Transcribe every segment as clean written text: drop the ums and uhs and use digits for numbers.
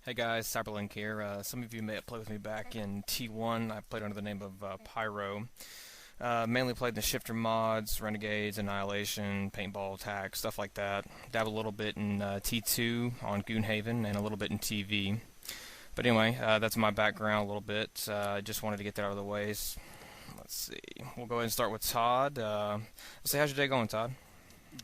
Hey guys, cyberlink here. Some of you may have played with me back in T1. I played under the name of Pyro. Mainly played in the shifter mods, Renegades, Annihilation, Paintball Attack, stuff like that. Dabbled a little bit in T2 on Goonhaven and a little bit in TV. But anyway, that's my background a little bit. I just wanted to get that out of the way. Let's see. We'll go ahead and start with Todd. Let's say, how's your day going, Todd?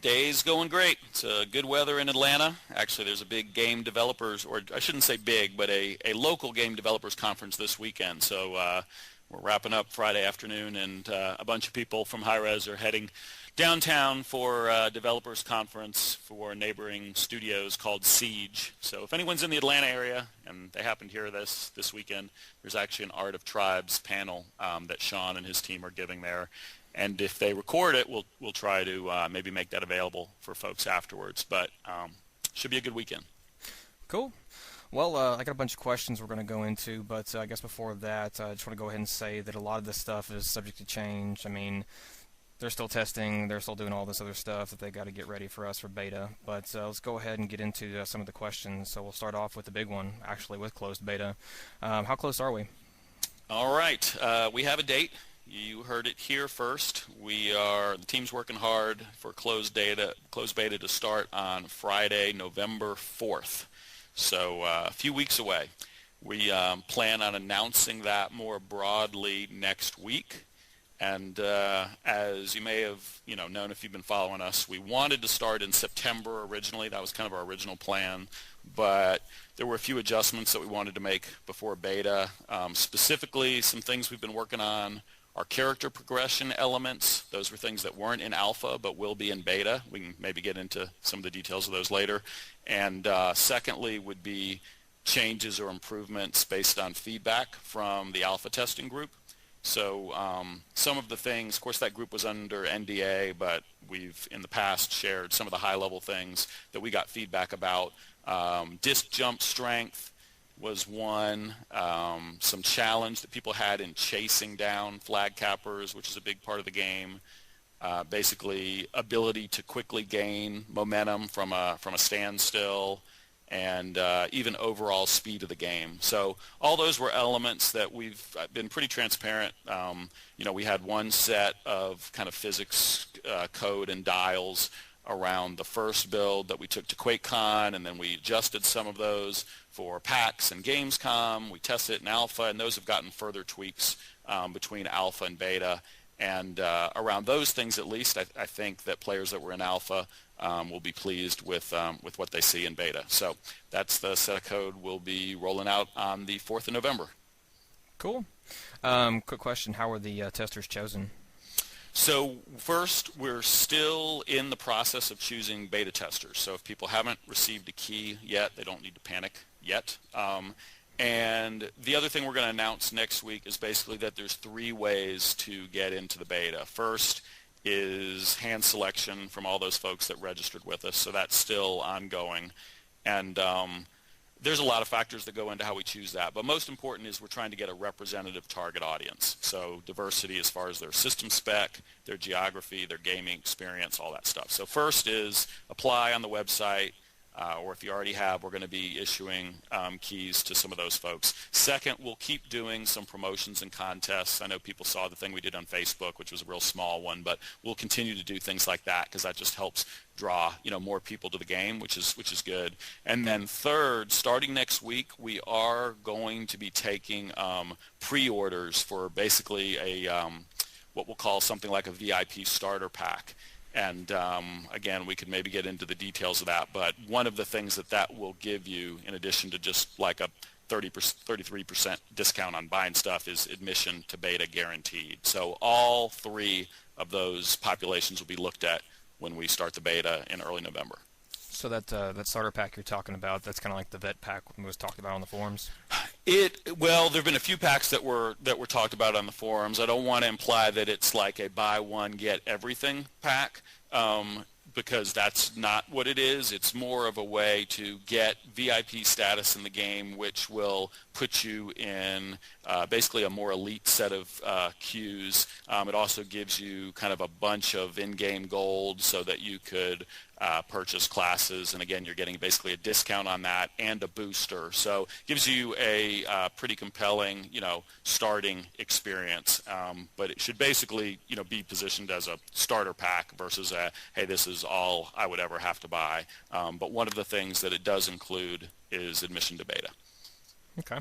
Day's going great. It's good weather in Atlanta. Actually, there's a big game developers, or I shouldn't say big, but a local game developers conference this weekend. So we're wrapping up Friday afternoon, and a bunch of people from Hi-Rez are heading downtown for a developers conference for neighboring studios called Siege. So if anyone's in the Atlanta area and they happen to hear this weekend, there's actually an Art of Tribes panel that Sean and his team are giving there. And if they record it, we'll try to maybe make that available for folks afterwards. But should be a good weekend. Cool. Well, I got a bunch of questions we're going to go into, but I guess before that, I just want to go ahead and say that a lot of this stuff is subject to change. I mean, they're still testing, they're still doing all this other stuff that they got to get ready for us for beta. But let's go ahead and get into some of the questions. So we'll start off with the big one, actually, with closed beta. How close are we? All right. We have a date. You heard it here first. The team's working hard for closed beta to start on Friday, November 4th. So a few weeks away. We plan on announcing that more broadly next week. And as you may have known if you've been following us, we wanted to start in September originally. That was kind of our original plan. But there were a few adjustments that we wanted to make before beta. Specifically, some things we've been working on are character progression elements. Those were things that weren't in alpha but will be in beta. We can maybe get into some of the details of those later. And secondly would be changes or improvements based on feedback from the alpha testing group. So some of the things, of course that group was under NDA, but we've in the past shared some of the high-level things that we got feedback about. Disc jump strength was one, some challenge that people had in chasing down flag cappers, which is a big part of the game. Basically, ability to quickly gain momentum from a standstill, and even overall speed of the game. So all those were elements that we've been pretty transparent. We had one set of kind of physics code and dials around the first build that we took to QuakeCon, and then we adjusted some of those for PAX and Gamescom. We tested it in alpha, and those have gotten further tweaks between alpha and beta. And around those things, at least, I think that players that were in alpha will be pleased with what they see in beta. So that's the set of code we'll be rolling out on the 4th of November. Cool. Quick question, how were the testers chosen? So first, we're still in the process of choosing beta testers. So if people haven't received a key yet, they don't need to panic yet. And the other thing we're going to announce next week is basically that there's 3 ways to get into the beta. First is hand selection from all those folks that registered with us, so that's still ongoing. And there's a lot of factors that go into how we choose that, but most important is we're trying to get a representative target audience. So diversity as far as their system spec, their geography, their gaming experience, all that stuff. So first is apply on the website, or if you already have, we're going to be issuing keys to some of those folks. Second, we'll keep doing some promotions and contests. I know people saw the thing we did on Facebook, which was a real small one, but we'll continue to do things like that because that just helps draw more people to the game, which is good. And then third, starting next week, we are going to be taking pre-orders for basically a what we'll call something like a VIP starter pack. And again, we could maybe get into the details of that, but one of the things that will give you, in addition to just like a 33% discount on buying stuff, is admission to beta guaranteed. So all 3 of those populations will be looked at when we start the beta in early November. So that starter pack you're talking about, that's kind of like the vet pack was talked about on the forums? Well, there have been a few packs that were talked about on the forums. I don't want to imply that it's like a buy one, get everything pack, because that's not what it is. It's more of a way to get VIP status in the game, which will put you in basically a more elite set of queues. It also gives you kind of a bunch of in-game gold so that you could purchase classes, and again, you're getting basically a discount on that and a booster. So it gives you a pretty compelling, starting experience. But it should basically, be positioned as a starter pack versus a, hey, this is all I would ever have to buy. But one of the things that it does include is admission to beta. Okay.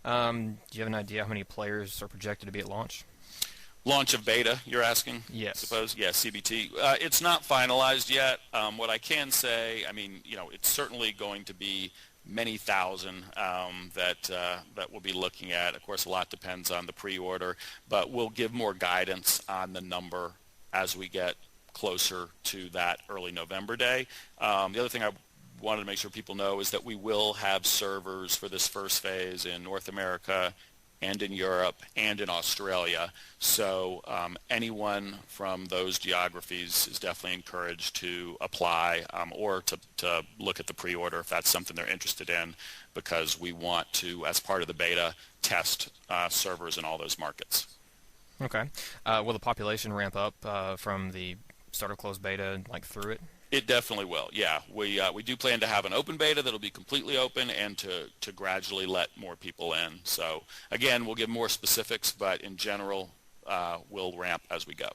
Do you have an idea how many players are projected to be at launch? Launch of beta, you're asking? Yes. I suppose? Yeah, CBT. It's not finalized yet. What I can say, it's certainly going to be many thousand that we'll be looking at. Of course, a lot depends on the pre-order, but we'll give more guidance on the number as we get closer to that early November day. The other thing I wanted to make sure people know is that we will have servers for this first phase in North America and in Europe and in Australia. So anyone from those geographies is definitely encouraged to apply or to look at the pre-order if that's something they're interested in, because we want to, as part of the beta, test servers in all those markets. Okay. Will the population ramp up from the start of closed beta through it? It definitely will, yeah. We do plan to have an open beta that'll be completely open and to gradually let more people in. So, again, we'll give more specifics, but in general, we'll ramp as we go.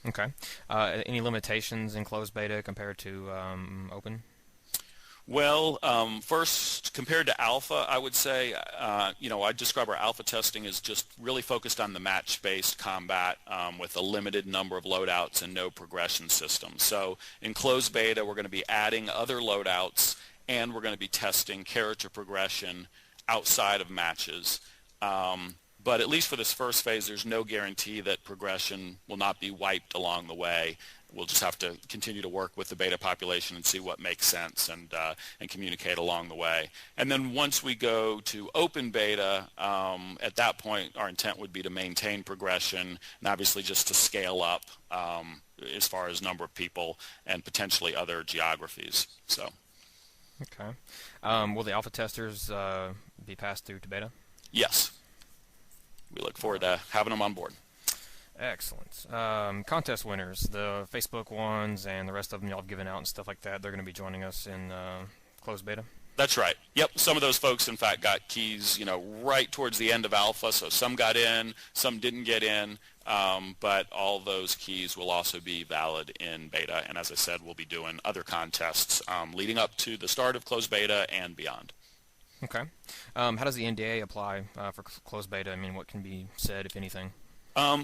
Okay. Any limitations in closed beta compared to open? Well, first, compared to alpha, I would say, I'd describe our alpha testing as just really focused on the match-based combat with a limited number of loadouts and no progression system. So in closed beta, we're going to be adding other loadouts, and we're going to be testing character progression outside of matches. But at least for this first phase, there's no guarantee that progression will not be wiped along the way. We'll just have to continue to work with the beta population and see what makes sense and communicate along the way. And then once we go to open beta, at that point, our intent would be to maintain progression and obviously just to scale up as far as number of people and potentially other geographies. So. Okay. Will the alpha testers be passed through to beta? Yes. We look forward to having them on board. Excellent. Contest winners, the Facebook ones and the rest of them y'all have given out and stuff like that, they're going to be joining us in closed beta? That's right. Yep. Some of those folks, in fact, got keys, right towards the end of alpha. So some got in, some didn't get in, but all those keys will also be valid in beta. And as I said, we'll be doing other contests leading up to the start of closed beta and beyond. Okay. How does the NDA apply for closed beta? I mean, what can be said, if anything?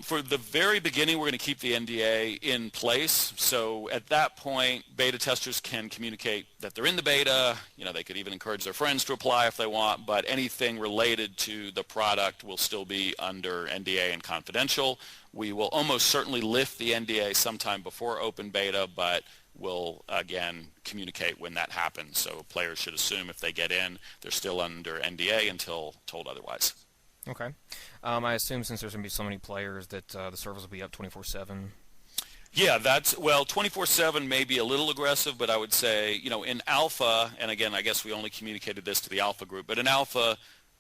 For the very beginning, we're going to keep the NDA in place. So at that point, beta testers can communicate that they're in the beta. They could even encourage their friends to apply if they want, but anything related to the product will still be under NDA and confidential. We will almost certainly lift the NDA sometime before open beta, but we'll, again, communicate when that happens. So players should assume if they get in, they're still under NDA until told otherwise. Okay. I assume since there's going to be so many players that the servers will be up 24/7. Yeah, 24/7 may be a little aggressive, but I would say, in alpha, and again, I guess we only communicated this to the alpha group, but in alpha,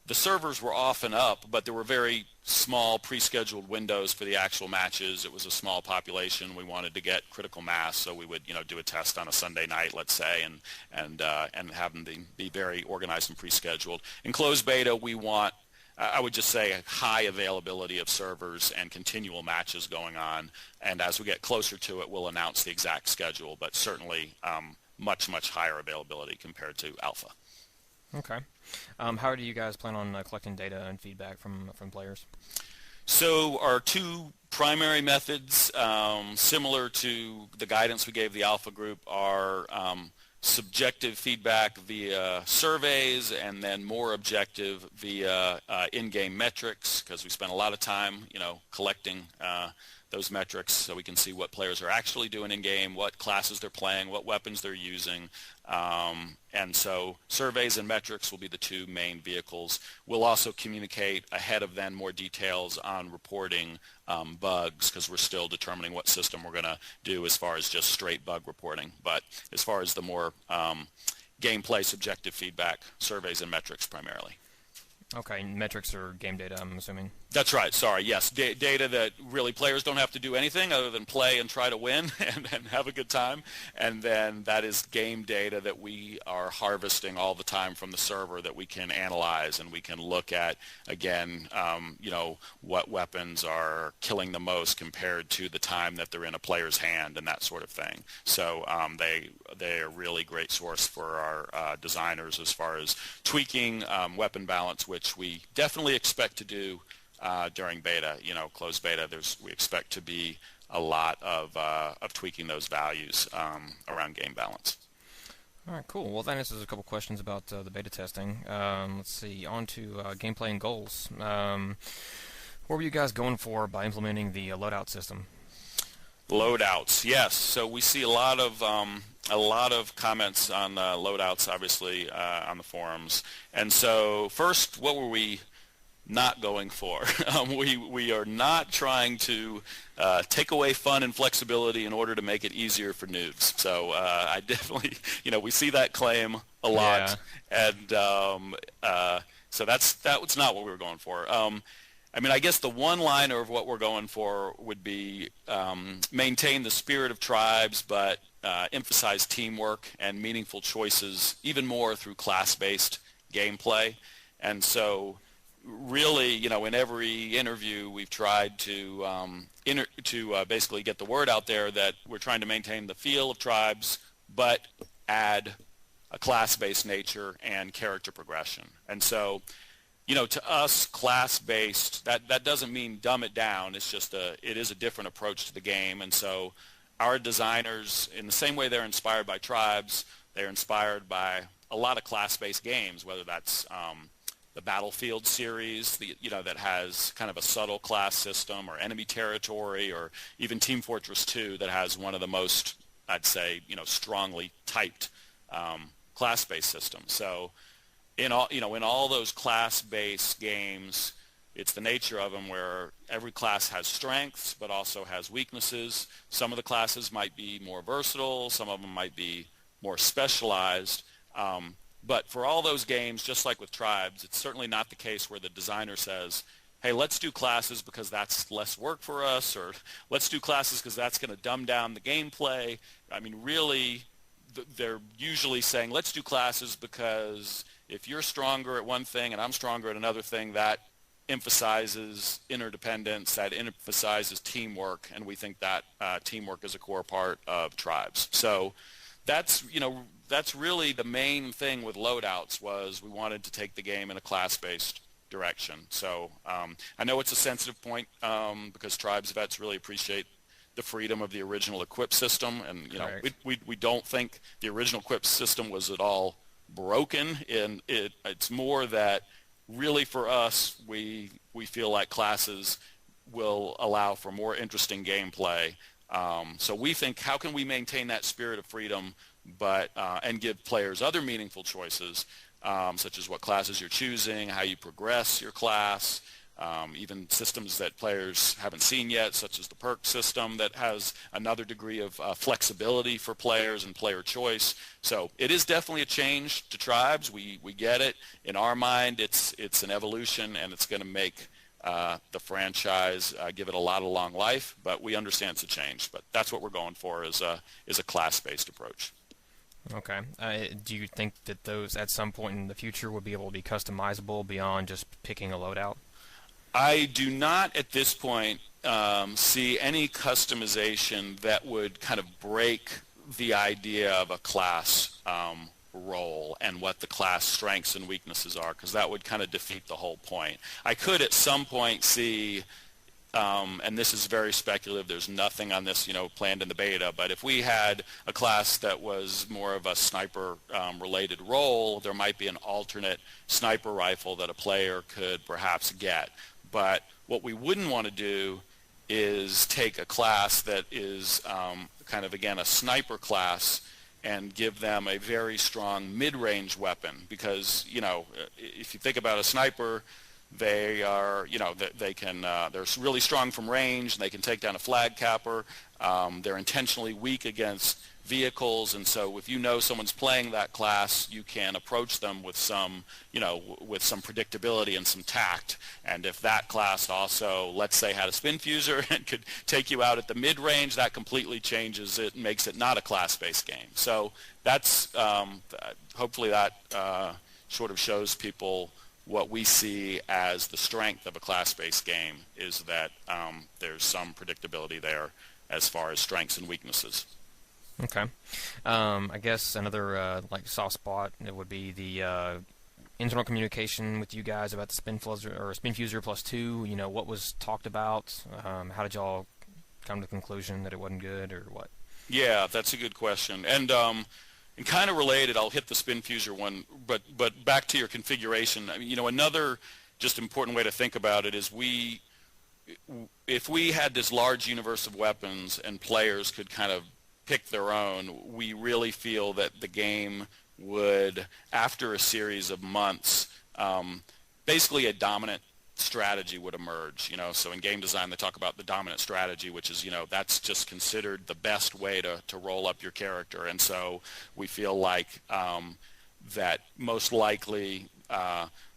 the servers were often up, but there were very small pre-scheduled windows for the actual matches. It was a small population. We wanted to get critical mass, so we would, do a test on a Sunday night, let's say, and have them be very organized and pre-scheduled. In closed beta, we want, I would just say, a high availability of servers and continual matches going on. And as we get closer to it, we'll announce the exact schedule, but certainly much, much higher availability compared to alpha. Okay. How do you guys plan on collecting data and feedback from players? So our two primary methods, similar to the guidance we gave the alpha group, are subjective feedback via surveys, and then more objective via in-game metrics, because we spend a lot of time, collecting those metrics so we can see what players are actually doing in-game, what classes they're playing, what weapons they're using. And so surveys and metrics will be the two main vehicles. We'll also communicate ahead of then more details on reporting bugs, because we're still determining what system we're going to do as far as just straight bug reporting. But as far as the more gameplay subjective feedback, surveys and metrics primarily. Okay, metrics or game data, I'm assuming. That's right. Sorry. Yes. Data that really players don't have to do anything other than play and try to win and have a good time. And then that is game data that we are harvesting all the time from the server that we can analyze, and we can look at, again, what weapons are killing the most compared to the time that they're in a player's hand and that sort of thing. So they are really great source for our designers as far as tweaking weapon balance, which we definitely expect to do during beta, closed beta. We expect to be a lot of tweaking those values around game balance. All right, cool. Well, that answers a couple questions about the beta testing. Let's see, on to gameplay and goals. What were you guys going for by implementing the loadout system? Loadouts, yes. So we see a lot of comments on loadouts, obviously, on the forums. And so first, what were we not going for? We are not trying to take away fun and flexibility in order to make it easier for noobs. So I definitely, we see that claim a lot, and so that was not what we were going for. I guess the one-liner of what we're going for would be maintain the spirit of tribes, but emphasize teamwork and meaningful choices even more through class-based gameplay. And so really, in every interview, we've tried to basically get the word out there that we're trying to maintain the feel of tribes, but add a class-based nature and character progression. And so, to us, class-based, that doesn't mean dumb it down. It's just it is a different approach to the game. And so our designers, in the same way they're inspired by tribes, they're inspired by a lot of class-based games, whether that's the Battlefield series, that has kind of a subtle class system, or Enemy Territory, or even Team Fortress 2 that has one of the most, I'd say, strongly typed class-based systems. So in all those class-based games, it's the nature of them where every class has strengths but also has weaknesses. Some of the classes might be more versatile, some of them might be more specialized. But for all those games, just like with tribes, it's certainly not the case where the designer says, hey, let's do classes because that's less work for us, or let's do classes because that's going to dumb down the gameplay. Really, they're usually saying, let's do classes because if you're stronger at one thing and I'm stronger at another thing, that emphasizes interdependence, that emphasizes teamwork, and we think that teamwork is a core part of tribes. So that's really the main thing with loadouts, was we wanted to take the game in a class-based direction. So I know it's a sensitive point because tribes vets really appreciate the freedom of the original equip system, and we don't think the original equip system was at all broken. And it's more that really for us, we feel like classes will allow for more interesting gameplay. So we think, how can we maintain that spirit of freedom, but and give players other meaningful choices, such as what classes you're choosing, how you progress your class, even systems that players haven't seen yet, such as the perk system that has another degree of flexibility for players and player choice. So it is definitely a change to tribes. We get it. In our mind, it's an evolution, and it's going to make the franchise give it a lot of long life. But we understand it's a change. But that's what we're going for, is a class-based approach. Okay. Do you think that those at some point in the future would be able to be customizable beyond just picking a loadout? I do not at this point see any customization that would kind of break the idea of a class role and what the class strengths and weaknesses are, because that would kind of defeat the whole point. I could at some point see, and this is very speculative, there's nothing on this planned in the beta, but if we had a class that was more of a sniper related role, there might be an alternate sniper rifle that a player could perhaps get. But what we wouldn't want to do is take a class that is kind of, again, a sniper class and give them a very strong mid-range weapon, because, if you think about a sniper, they are, they're really strong from range, and they can take down a flag capper. They're intentionally weak against vehicles, and so if you know someone's playing that class, you can approach them with some, with some predictability and some tact. And if that class also, let's say, had a spin fuser and could take you out at the mid-range, that completely changes it and makes it not a class-based game. So that's, hopefully that sort of shows people what we see as the strength of a class-based game, is that there's some predictability there as far as strengths and weaknesses. Okay. I guess another like soft spot, it would be the internal communication with you guys about the spin fuser or spin fuser plus 2. What was talked about? How did y'all come to the conclusion that it wasn't good, or what? Yeah, that's a good question. And kind of related, I'll hit the spin fuser one, but back to your configuration. I mean, another just important way to think about it is if we had this large universe of weapons and players could kind of pick their own, we really feel that the game would, after a series of months, basically a dominant strategy would emerge. So in game design they talk about the dominant strategy, which is, that's just considered the best way to roll up your character. And so we feel like that most likely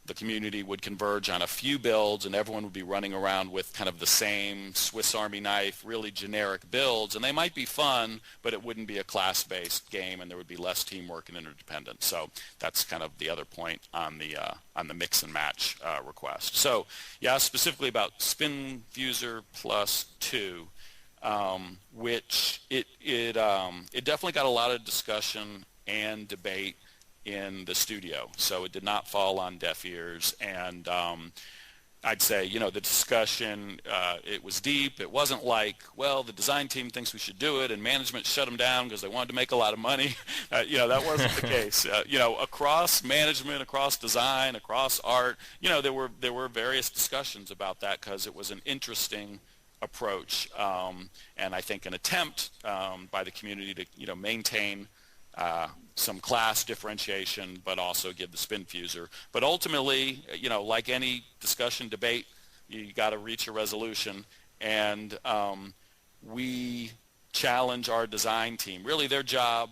the community would converge on a few builds, and everyone would be running around with kind of the same Swiss Army knife, really generic builds, and they might be fun, but it wouldn't be a class-based game, and there would be less teamwork and interdependence. So that's kind of the other point on the mix and match request. So yeah, specifically about spin fuser plus 2, which it definitely got a lot of discussion and debate in the studio, so it did not fall on deaf ears. And I'd say, the discussion, it was deep. It wasn't like, well, the design team thinks we should do it and management shut them down because they wanted to make a lot of money. That wasn't the case. Across management, across design, across art, there were various discussions about that because it was an interesting approach, and I think an attempt by the community to maintain some class differentiation, but also give the spin fuser. But ultimately, like any discussion, debate, you got to reach a resolution. And we challenge our design team. Really, their job,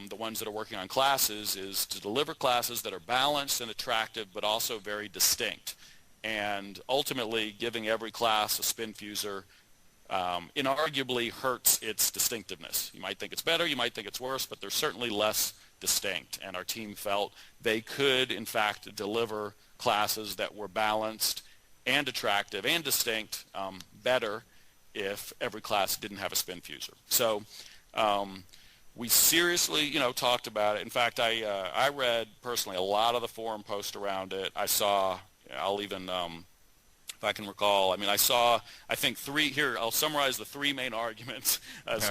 the ones that are working on classes, is to deliver classes that are balanced and attractive, but also very distinct. And ultimately, giving every class a spin fuser inarguably hurts its distinctiveness. You might think it's better, you might think it's worse, but they're certainly less distinct. And our team felt they could, in fact, deliver classes that were balanced and attractive and distinct better if every class didn't have a spin fuser. So we seriously, talked about it. In fact, I read personally a lot of the forum posts around it. I saw, I'll even if I can recall. I saw, I think I'll summarize the 3 main arguments as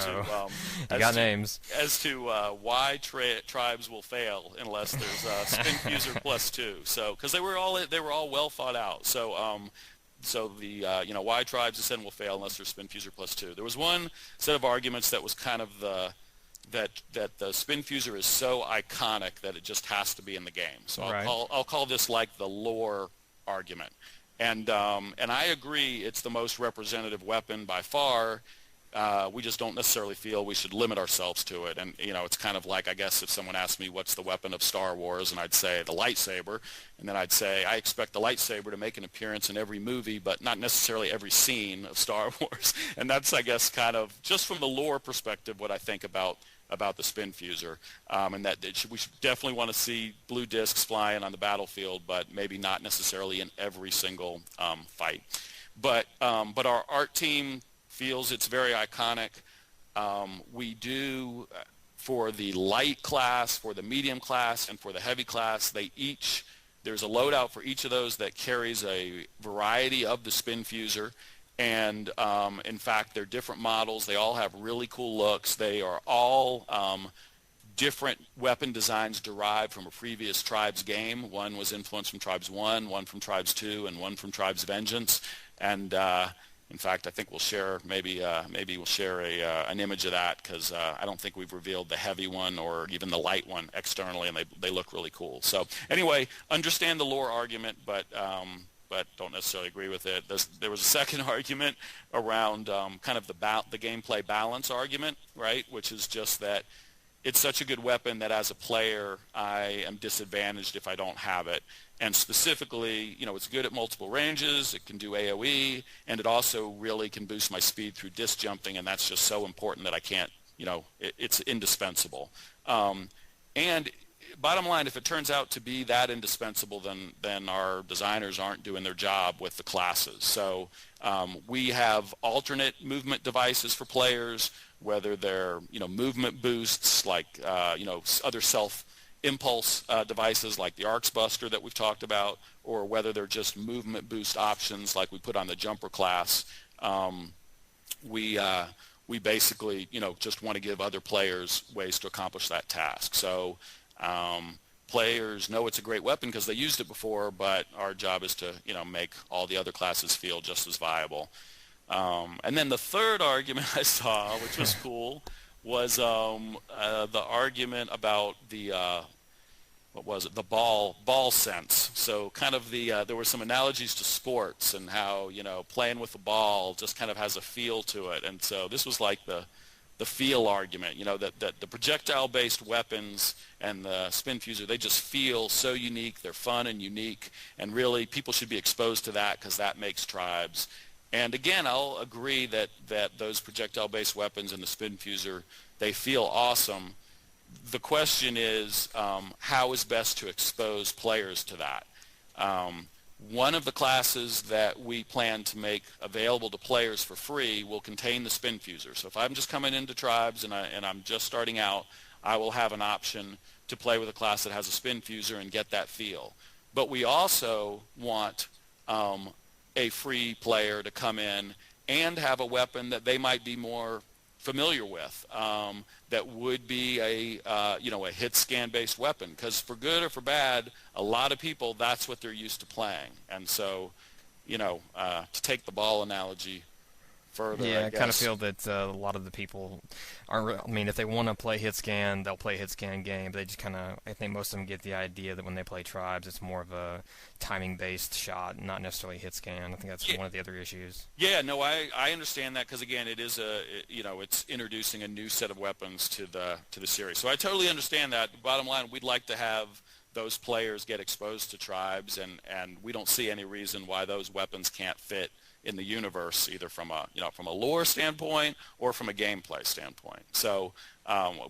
to why tribes will fail unless there's a spin fuser plus 2. So, because they were all well thought out. So, why tribes ascend will fail unless there's spin fuser plus 2. There was one set of arguments that was kind of that the spin fuser is so iconic that it just has to be in the game. So I'll call this like the lore argument. And I agree, it's the most representative weapon by far. We just don't necessarily feel we should limit ourselves to it. And, it's kind of like, I guess, if someone asked me what's the weapon of Star Wars, and I'd say the lightsaber, and then I'd say I expect the lightsaber to make an appearance in every movie, but not necessarily every scene of Star Wars. And that's, I guess, kind of, just from the lore perspective, what I think about the spin fuser, and that we should definitely want to see blue discs flying on the battlefield, but maybe not necessarily in every single fight. But our art team feels it's very iconic. We do, for the light class, for the medium class, and for the heavy class, there's a loadout for each of those that carries a variety of the spin fuser. And in fact, they're different models. They all have really cool looks. They are all different weapon designs derived from a previous Tribes game. One was influenced from Tribes 1, one from Tribes 2, and one from Tribes Vengeance. And in fact, I think we'll share maybe we'll share an image of that, because I don't think we've revealed the heavy one or even the light one externally, and they look really cool. So anyway, understand the lore argument, but but don't necessarily agree with it. There was a second argument around kind of the gameplay balance argument, right, which is just that it's such a good weapon that as a player I am disadvantaged if I don't have it. And specifically, it's good at multiple ranges, it can do AoE, and it also really can boost my speed through disc jumping, and that's just so important that I can't, it's indispensable. And bottom line, if it turns out to be that indispensable, then our designers aren't doing their job with the classes. So we have alternate movement devices for players, whether they're movement boosts like other self-impulse devices like the Arcs Buster that we've talked about, or whether they're just movement boost options like we put on the Jumper class. We basically just want to give other players ways to accomplish that task. So players know it's a great weapon because they used it before, but our job is to make all the other classes feel just as viable. And then the third argument I saw, which was cool, was the argument about the the ball sense. So kind of there were some analogies to sports and how playing with the ball just kind of has a feel to it. And so this was like the feel argument, that the projectile-based weapons and the spin fuser, they just feel so unique. They're fun and unique, and really people should be exposed to that because that makes tribes. And again, I'll agree that those projectile-based weapons and the spin fuser, they feel awesome. The question is, how is best to expose players to that? One of the classes that we plan to make available to players for free will contain the spin fuser. So if I'm just coming into tribes and I'm just starting out, I will have an option to play with a class that has a spin fuser and get that feel. But we also want a free player to come in and have a weapon that they might be more familiar with, that would be a hit scan based weapon, because for good or for bad, a lot of people, that's what they're used to playing. And so to take the ball analogy further, yeah, I kind of feel that a lot of the people aren't. I mean, if they want to play hit scan, they'll play a hit scan game. But they just kind of, I think most of them get the idea that when they play tribes, it's more of a timing based shot, not necessarily hit scan. I think that's one of the other issues. Yeah, no, I understand that, because again, it is it's introducing a new set of weapons to the series. So I totally understand that. Bottom line, we'd like to have those players get exposed to tribes, and we don't see any reason why those weapons can't fit in the universe, either from a lore standpoint or from a gameplay standpoint. So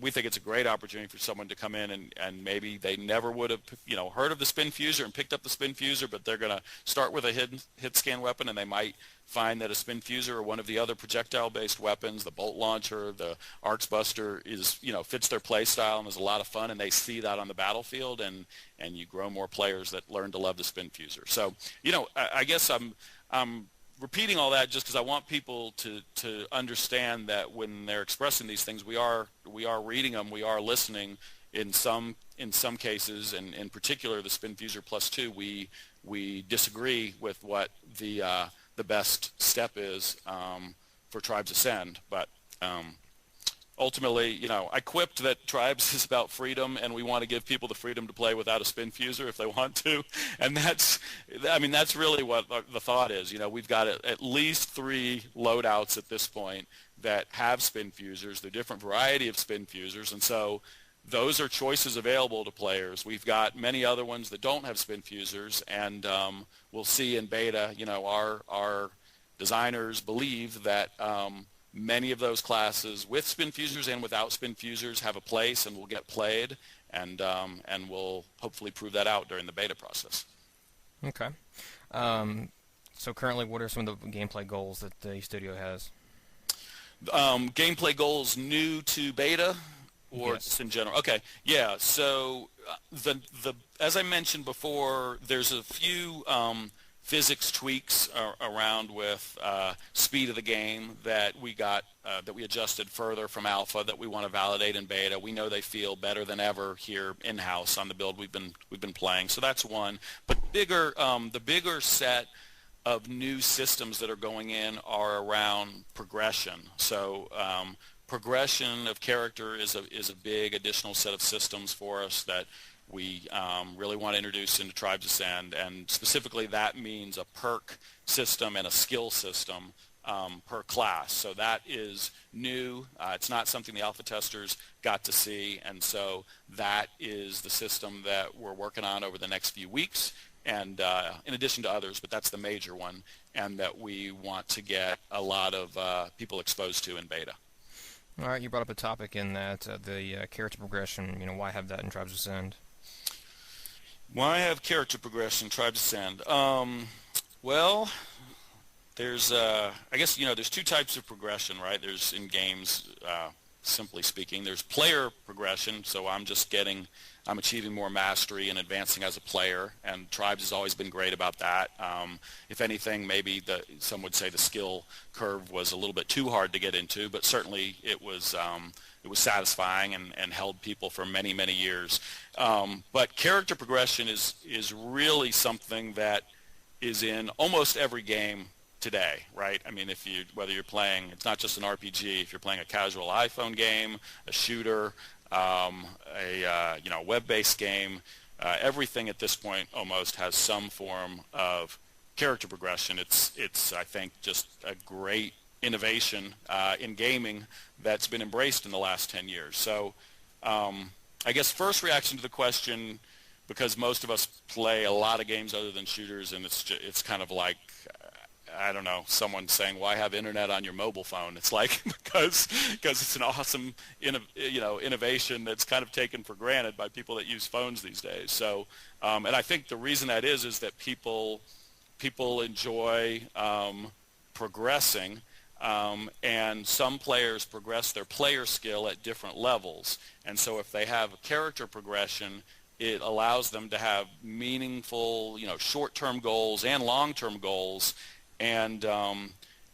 we think it's a great opportunity for someone to come in and maybe they never would have heard of the spin fuser and picked up the spin fuser, but they're going to start with a hit scan weapon, and they might find that a spin fuser or one of the other projectile based weapons, the bolt launcher, the Arcs Buster, is fits their play style and is a lot of fun, and they see that on the battlefield, and you grow more players that learn to love the spin fuser. So I guess I'm repeating all that just because I want people to understand that when they're expressing these things, we are reading them, we are listening. In some cases, and in particular the spin fuser plus 2, we disagree with what the best step is for Tribes Ascend. But ultimately, I quipped that Tribes is about freedom, and we want to give people the freedom to play without a spin fuser if they want to. And that's really what the thought is. We've got at least 3 loadouts at this point that have spin fusers. They're a different variety of spin fusers, and so those are choices available to players. We've got many other ones that don't have spin fusers, and we'll see in beta, our designers believe that many of those classes with spin fusers and without spin fusers have a place and will get played, and we'll hopefully prove that out during the beta process. Okay. So currently, what are some of the gameplay goals that the studio has? Gameplay goals new to beta, or Yes. just in general? Okay, yeah. So as I mentioned before, there's a few physics tweaks around with speed of the game that we adjusted further from alpha that we want to validate in beta. We know they feel better than ever here in-house on the build we've been playing. So that's one. But the bigger set of new systems that are going in are around progression. So progression of character is a big additional set of systems for us that we really want to introduce into Tribes Ascend, and specifically that means a perk system and a skill system per class. So that is new. It's not something the alpha testers got to see, and so that is the system that we're working on over the next few weeks, and in addition to others, but that's the major one, and that we want to get a lot of people exposed to in beta. All right, you brought up a topic in that, the character progression. Why have that in Tribes Ascend? Why have character progression in Tribes Ascend? Well, there's, I guess, there's two types of progression, right? There's in games, simply speaking, there's player progression, so I'm achieving more mastery and advancing as a player, and Tribes has always been great about that. If anything, maybe some would say the skill curve was a little bit too hard to get into, but certainly it was satisfying and held people for many, many years. But character progression is really something that is in almost every game today, right? I mean, whether you're playing, it's not just an RPG. If you're playing a casual iPhone game, a shooter, a web-based game, everything at this point almost has some form of character progression. It's I think just a great innovation in gaming that's been embraced in the last 10 years. So I guess first reaction to the question, because most of us play a lot of games other than shooters, and it's kind of like, I don't know, someone saying, why have internet on your mobile phone? It's like, because it's an awesome innovation that's kind of taken for granted by people that use phones these days. So, and I think the reason that is that people enjoy progressing, and some players progress their player skill at different levels. And so if they have a character progression, it allows them to have meaningful, short-term goals and long-term goals, and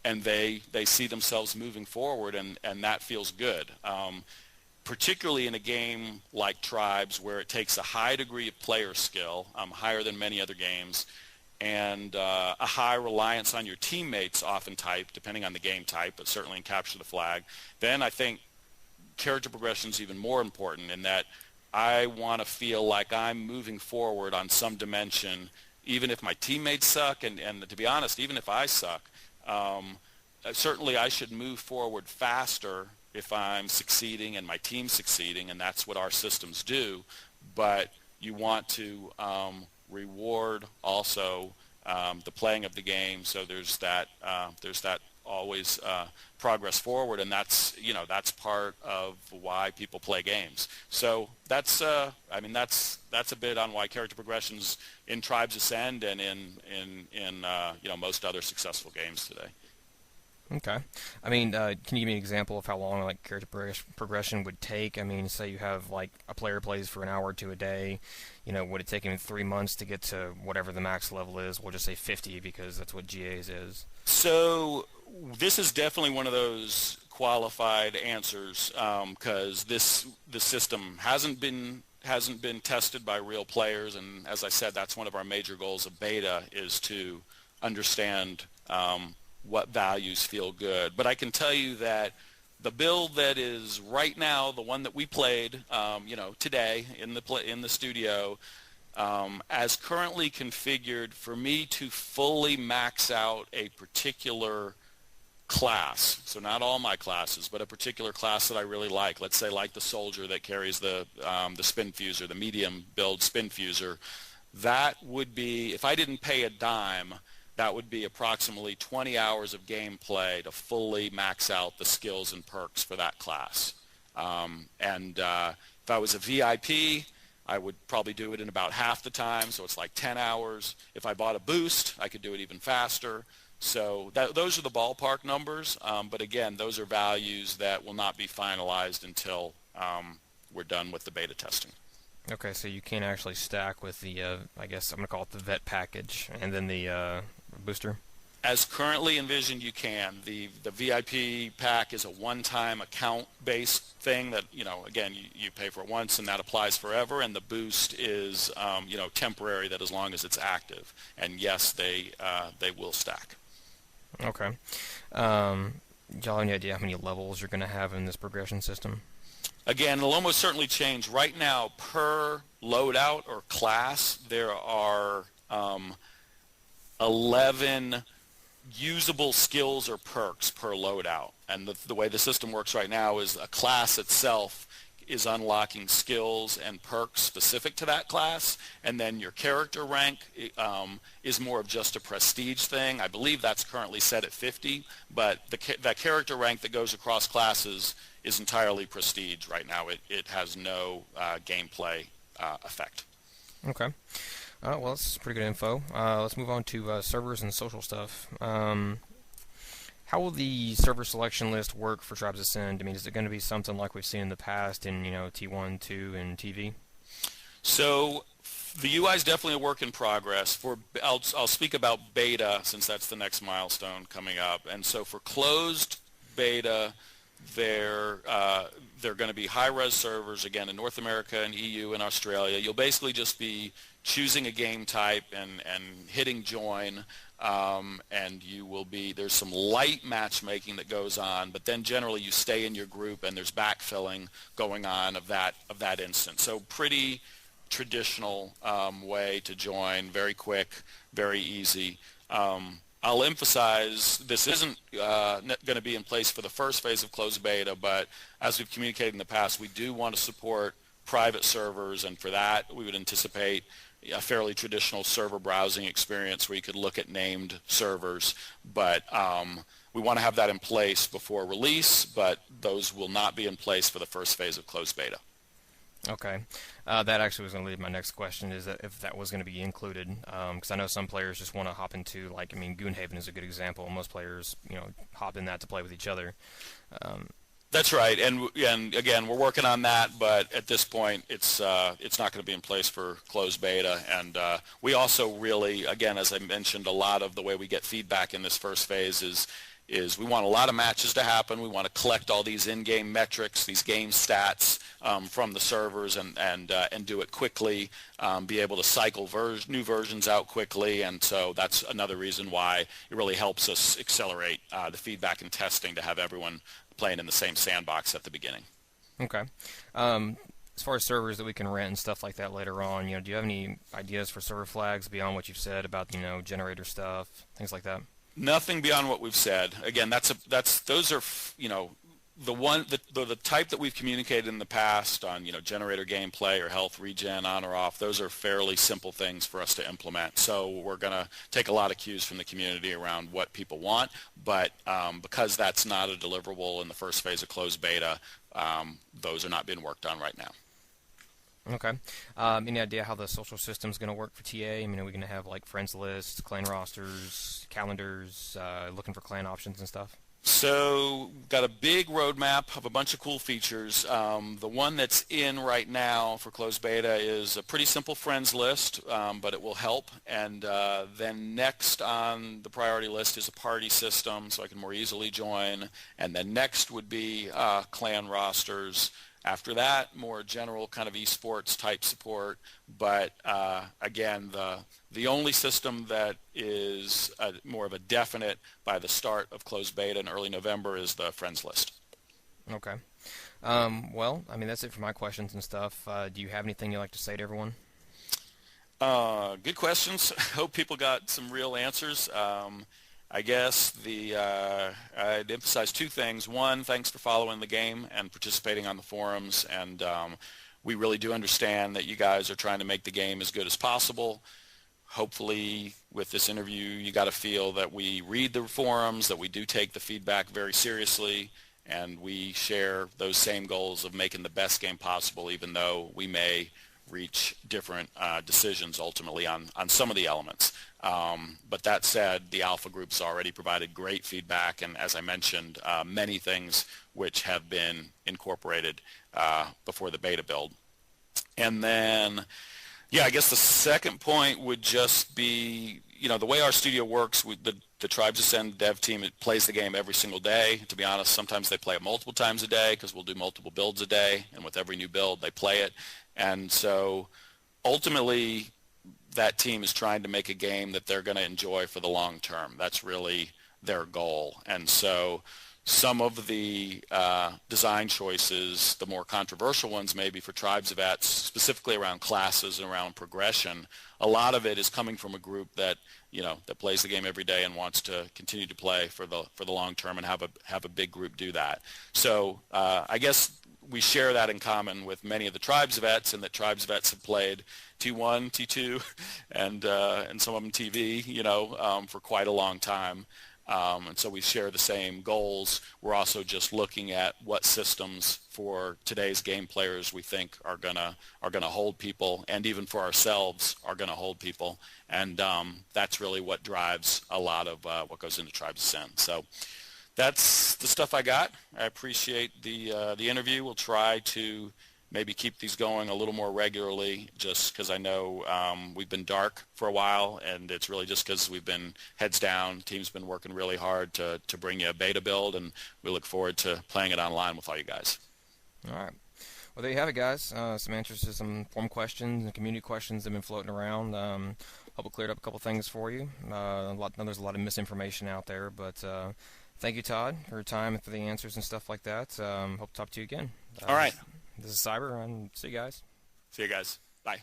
they see themselves moving forward, and that feels good. Particularly in a game like Tribes, where it takes a high degree of player skill, higher than many other games, and a high reliance on your teammates, often depending on the game type, but certainly in Capture the Flag, then I think character progression is even more important, in that I want to feel like I'm moving forward on some dimension, even if my teammates suck, and to be honest, even if I suck. Certainly I should move forward faster if I'm succeeding and my team's succeeding, and that's what our systems do. But you want to reward also the playing of the game, so there's that always progress forward, and that's part of why people play games. So that's a bit on why character progressions in Tribes Ascend and in most other successful games today. Okay. I mean, can you give me an example of how long character progression would take? I mean, say you have a player plays for an hour or two a day. Would it take him 3 months to get to whatever the max level is? We'll just say 50 because that's what GA's is. So this is definitely one of those qualified answers, because the system hasn't been tested by real players, and as I said, that's one of our major goals of beta, is to understand what values feel good. But I can tell you that the build that is right now, the one that we played, today in the studio, as currently configured, for me to fully max out a particular class, so not all my classes, but a particular class that I really like, let's say like the soldier that carries the spin fuser, the medium build spin fuser, that would be, if I didn't pay a dime, that would be approximately 20 hours of gameplay to fully max out the skills and perks for that class. If I was a VIP, I would probably do it in about half the time, so it's like 10 hours. If I bought a boost, I could do it even faster. So those are the ballpark numbers, but again, those are values that will not be finalized until we're done with the beta testing. Okay, so you can actually stack with the, I guess I'm going to call it the vet package, and then the booster? As currently envisioned, you can. The VIP pack is a one-time account-based thing that, again, you pay for it once and that applies forever, and the boost is, temporary, that as long as it's active. And yes, they will stack. Okay. y'all have any idea how many levels you're going to have in this progression system? Again, it'll almost certainly change. Right now, per loadout or class, there are 11 usable skills or perks per loadout. And the way the system works right now is a class itself is unlocking skills and perks specific to that class, and then your character rank is more of just a prestige thing. I believe that's currently set at 50, but that character rank that goes across classes is entirely prestige right now. It has no gameplay effect. Okay. Well, that's pretty good info. Let's move on to servers and social stuff. How will the server selection list work for Tribes Ascend? I mean, is it going to be something like we've seen in the past in, T1, 2, and TV? So the UI is definitely a work in progress. I'll speak about beta since that's the next milestone coming up. And so for closed beta, they're going to be high-res servers, again, in North America and EU and Australia. You'll basically just be choosing a game type and hitting join, and there's some light matchmaking that goes on, but then generally you stay in your group and there's backfilling going on of that instance. So pretty traditional way to join, very quick, very easy. I'll emphasize this isn't going to be in place for the first phase of closed beta, but as we've communicated in the past, we do want to support private servers, and for that we would anticipate a fairly traditional server browsing experience where you could look at named servers, but we want to have that in place before release, but those will not be in place for the first phase of closed beta. Okay. That actually was going to lead my next question, is that if that was going to be included, because I know some players just want to hop into, Goonhaven is a good example. Most players, hop in that to play with each other. That's right, and again, we're working on that, but at this point, it's not going to be in place for closed beta. And we also really, again, as I mentioned, a lot of the way we get feedback in this first phase is we want a lot of matches to happen. We want to collect all these in-game metrics, these game stats from the servers, and do it quickly. Be able to cycle new versions out quickly, and so that's another reason why it really helps us accelerate the feedback and testing to have everyone playing in the same sandbox at the beginning. Okay. As far as servers that we can rent and stuff like that later on, do you have any ideas for server flags beyond what you've said about, generator stuff, things like that? Nothing beyond what we've said. Again, those are the type that we've communicated in the past on generator gameplay or health regen on or off. Those are fairly simple things for us to implement. So we're going to take a lot of cues from the community around what people want, but because that's not a deliverable in the first phase of closed beta, those are not being worked on right now. Okay. Any idea how the social system is going to work for TA? I mean, are we going to have friends lists, clan rosters, calendars, looking for clan options and stuff? So got a big roadmap of a bunch of cool features. The one that's in right now for closed beta is a pretty simple friends list, but it will help. And then next on the priority list is a party system, so I can more easily join. And then next would be clan rosters. After that, more general kind of esports type support. But again, the only system that is more of a definite by the start of closed beta in early November is the friends list. Okay. Well, I mean, that's it for my questions and stuff. Do you have anything you'd like to say to everyone? Good questions. Hope people got some real answers. I guess I'd emphasize two things. One, thanks for following the game and participating on the forums, and we really do understand that you guys are trying to make the game as good as possible. Hopefully, with this interview, you got to feel that we read the forums, that we do take the feedback very seriously, and we share those same goals of making the best game possible, even though we may reach different decisions ultimately on some of the elements. But that said, the Alpha Group's already provided great feedback, and as I mentioned, many things which have been incorporated before the beta build. And then, I guess the second point would just be, the way our studio works, the Tribes Ascend dev team, it plays the game every single day. To be honest, sometimes they play it multiple times a day because we'll do multiple builds a day, and with every new build, they play it. And so ultimately, that team is trying to make a game that they're going to enjoy for the long term. That's really their goal. And so some of the design choices, the more controversial ones maybe for tribes vets, specifically around classes and around progression, a lot of it is coming from a group that that plays the game every day and wants to continue to play for the long term and have a big group do that. So I guess we share that in common with many of the tribes vets, and that tribes vets have played T1, T2, and some of them TV, for quite a long time. And so we share the same goals. We're also just looking at what systems for today's game players we think are gonna hold people, and even for ourselves are gonna hold people. And that's really what drives a lot of what goes into Tribes Ascend. So that's the stuff I got. I appreciate the interview. We'll try to maybe keep these going a little more regularly, just because I know we've been dark for a while, and it's really just because we've been heads down. Team's been working really hard to bring you a beta build, and we look forward to playing it online with all you guys. All right. Well, there you have it, guys. Some answers to some forum questions and community questions that have been floating around. Hope it cleared up a couple things for you. There's a lot of misinformation out there, but thank you, Todd, for your time and for the answers and stuff like that. Hope to talk to you again. All right. This is Cyber, and see you guys. See you guys. Bye.